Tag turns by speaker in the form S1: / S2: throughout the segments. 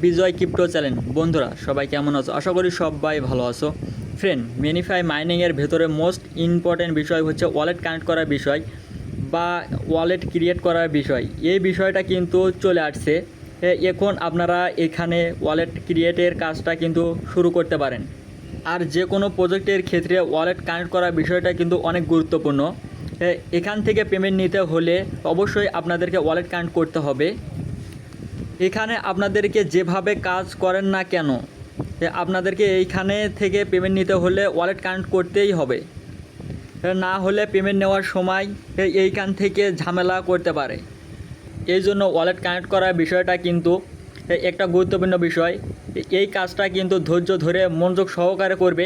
S1: বিজয় crypto channel. বন্ধুরা সবাই কেমন আছো? আশা করি সবাই ভালো আছো। ফ্রেন্ড, মেনিফাই মাইনিংয়ের ভেতরে মোস্ট ইম্পর্টেন্ট বিষয় হচ্ছে ওয়ালেট কানেক্ট করার বিষয় বা ওয়ালেট ক্রিয়েট করার বিষয়। এই বিষয়টা কিন্তু চলে আসছে। এখন আপনারা এখানে ওয়ালেট ক্রিয়েটের কাজটা কিন্তু শুরু করতে পারেন। আর যে কোনো প্রজেক্টের ক্ষেত্রে ওয়ালেট কানেক্ট করার বিষয়টা কিন্তু অনেক গুরুত্বপূর্ণ। এখান থেকে পেমেন্ট নিতে হলে অবশ্যই আপনাদেরকে ওয়ালেট কানেক্ট করতে হবে। এখানে আপনাদেরকে যেভাবে কাজ করেন না কেন, আপনাদেরকে এইখানে থেকে পেমেন্ট নিতে হলে ওয়ালেট কানেক্ট করতেই হবে। না হলে পেমেন্ট নেওয়ার সময় এইখান থেকে ঝামেলা করতে পারে। এই জন্য ওয়ালেট কানেক্ট করার বিষয়টা কিন্তু একটা গুরুত্বপূর্ণ বিষয়। এই কাজটা কিন্তু ধৈর্য ধরে মনোযোগ সহকারে করবে।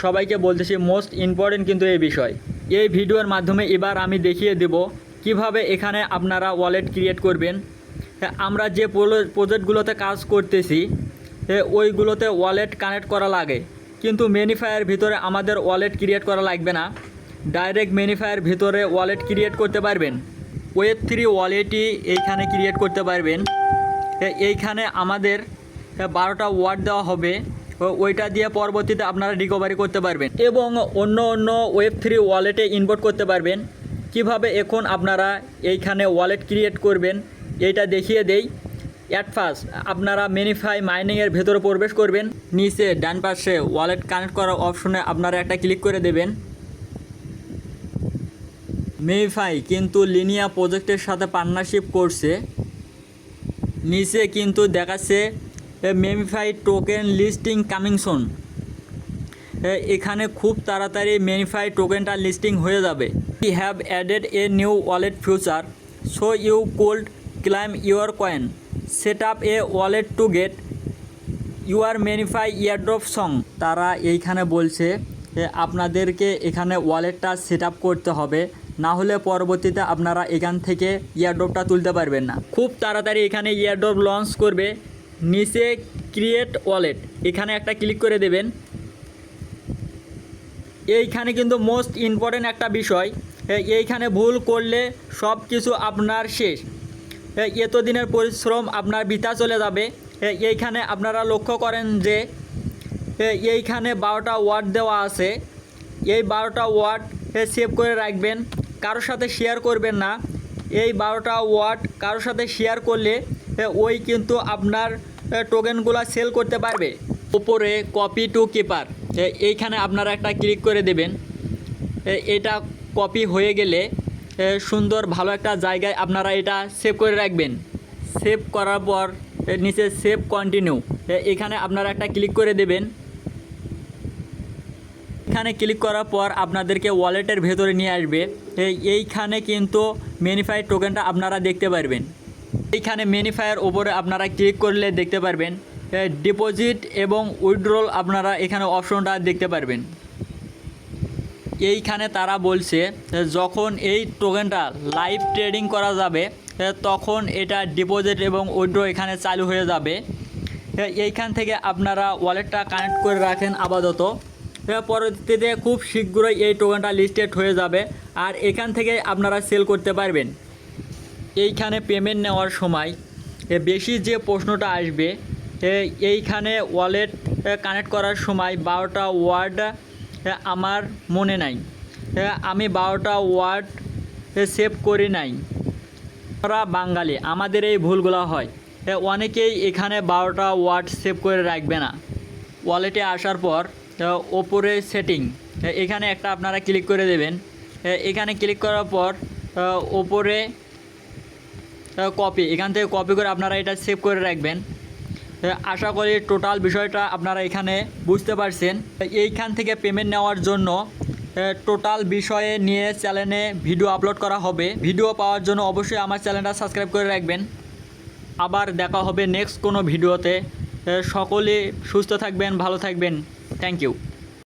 S1: সবাইকে বলতেছি মোস্ট ইম্পর্টেন্ট কিন্তু এই বিষয়। এই ভিডিওর মাধ্যমে এবার আমি দেখিয়ে দেব কিভাবে এখানে আপনারা ওয়ালেট ক্রিয়েট করবেন। আমরা যে প্রজেক্টগুলোতে কাজ করতেছি ওইগুলোতে ওয়ালেট কানেক্ট করা লাগে, কিন্তু মেনিফায়ার ভিতরে আমাদের ওয়ালেট ক্রিয়েট করা লাগবে না। ডাইরেক্ট মেনিফায়ার ভিতরে ওয়ালেট ক্রিয়েট করতে পারবেন। ওয়েব3 ওয়ালেটই এইখানে ক্রিয়েট করতে পারবেন। এইখানে আমাদের 12টা ওয়ার্ড দেওয়া হবে, ওইটা দিয়ে পরবর্তীতে আপনারা রিকভারি করতে পারবেন এবং অন্য ওয়েব3 ওয়ালেটে ইনভোট করতে পারবেন। কিভাবে এখন আপনারা এইখানে ওয়ালেট ক্রিয়েট করবেন এইটা দেখিয়ে দেই। অ্যাট ফার্স্ট আপনারা মেনিফাই মাইনিংয়ের ভেতরে প্রবেশ করবেন। নিচে ডান পাশে ওয়ালেট কানেক্ট করার অপশনে আপনারা একটা ক্লিক করে দেবেন। মেনিফাই কিন্তু লিনিয়া প্রজেক্টের সাথে পার্টনারশিপ করছে। নিচে কিন্তু দেখাচ্ছে Manifi token listing coming soon. এখানে খুব তাড়াতাড়ি মেনিফাই টোকেনটা লিস্টিং হয়ে যাবে। We have added a new wallet feature so you could claim your coin, set up a wallet to get your Manifi airdrop সং। তারা এইখানে বলছে আপনাদেরকে এখানে ওয়ালেটটা সেট আপ করতে হবে, না হলে পরবর্তীতে আপনারা এখান থেকে ইয়ারড্রপটা তুলতে পারবেন না। খুব তাড়াতাড়ি এখানে ইয়ারড্রপ লঞ্চ করবে। নিচে ক্রিয়েট ওয়ালেট এখানে একটা ক্লিক করে দেবেন। এইখানে কিন্তু মোস্ট ইম্পর্টেন্ট একটা বিষয়, এইখানে ভুল করলে সব কিছু আপনার শেষ। এতদিনের পরিশ্রম আপনার বৃথা চলে যাবে। এইখানে আপনারা লক্ষ্য করেন যে এইখানে 12টা ওয়ার্ড দেওয়া আছে। এই 12টা ওয়ার্ড সেভ করে রাখবেন, কারোর সাথে শেয়ার করবেন না। এই 12টা ওয়ার্ড কারোর সাথে শেয়ার করলে ওই কিন্তু আপনার টোকেনগুলো সেল করতে পারবে। উপরে কপি টু কিপার এইখানে আপনারা একটা ক্লিক করে দেবেন। এটা কপি হয়ে গেলে সুন্দর ভালো একটা জায়গায় আপনারা এটা সেভ করে রাখবেন। সেভ করার পর নিচে সেভ কন্টিনিউ এখানে আপনারা একটা ক্লিক করে দেবেন। এখানে ক্লিক করার পর আপনাদেরকে ওয়ালেটের ভেতরে নিয়ে আসবে। এইখানে কিন্তু মেনিফাই টোকেনটা আপনারা দেখতে পারবেন। এইখানে মেনিফায়ার ওপরে আপনারা ক্লিক করলে দেখতে পারবেন ডিপোজিট এবং উইথড্রল, আপনারা এখানে অপশনটা দেখতে পারবেন। এইখানে তারা বলছে যখন এই টোকেনটা লাইভ ট্রেডিং করা যাবে তখন এটা ডিপোজিট এবং উইথড্র এখানে চালু হয়ে যাবে। এইখান থেকে আপনারা ওয়ালেটটা কানেক্ট করে রাখেন আপাতত। পরবর্তীতে খুব শীঘ্রই এই টোকেনটা লিস্টেড হয়ে যাবে আর এখান থেকে আপনারা সেল করতে পারবেন। এইখানে পেমেন্ট নেওয়ার সময় বেশি যে প্রশ্নটা আসবে, এইখানে ওয়ালেট কানেক্ট করার সময় 12টা ওয়ার্ড আমার মনে নাই, আমি 12টা ওয়ার্ড সেভ করি নাই। আমরা বাঙালি, আমাদের এই ভুলগুলো হয়। অনেকেই এখানে 12টা ওয়ার্ড সেভ করে রাখবে না। ওয়ালেটে আসার পর ওপরে সেটিং এখানে একটা আপনারা ক্লিক করে দেবেন। এখানে ক্লিক করার পর ওপরে কপি, এখান থেকে কপি করে আপনারা এটা সেভ করে রাখবেন। আশা করি টোটাল বিষয়টা আপনারা এখানে বুঝতে পারছেন। এইখান থেকে পেমেন্ট নেওয়ার জন্য টোটাল বিষয়ে নিয়ে চ্যানেলে ভিডিও আপলোড করা হবে। ভিডিও পাওয়ার জন্য অবশ্যই আমার চ্যানেলটা সাবস্ক্রাইব করে রাখবেন। আবার দেখা হবে নেক্সট কোনো ভিডিওতে। সকলে সুস্থ থাকবেন, ভালো থাকবেন। Thank you.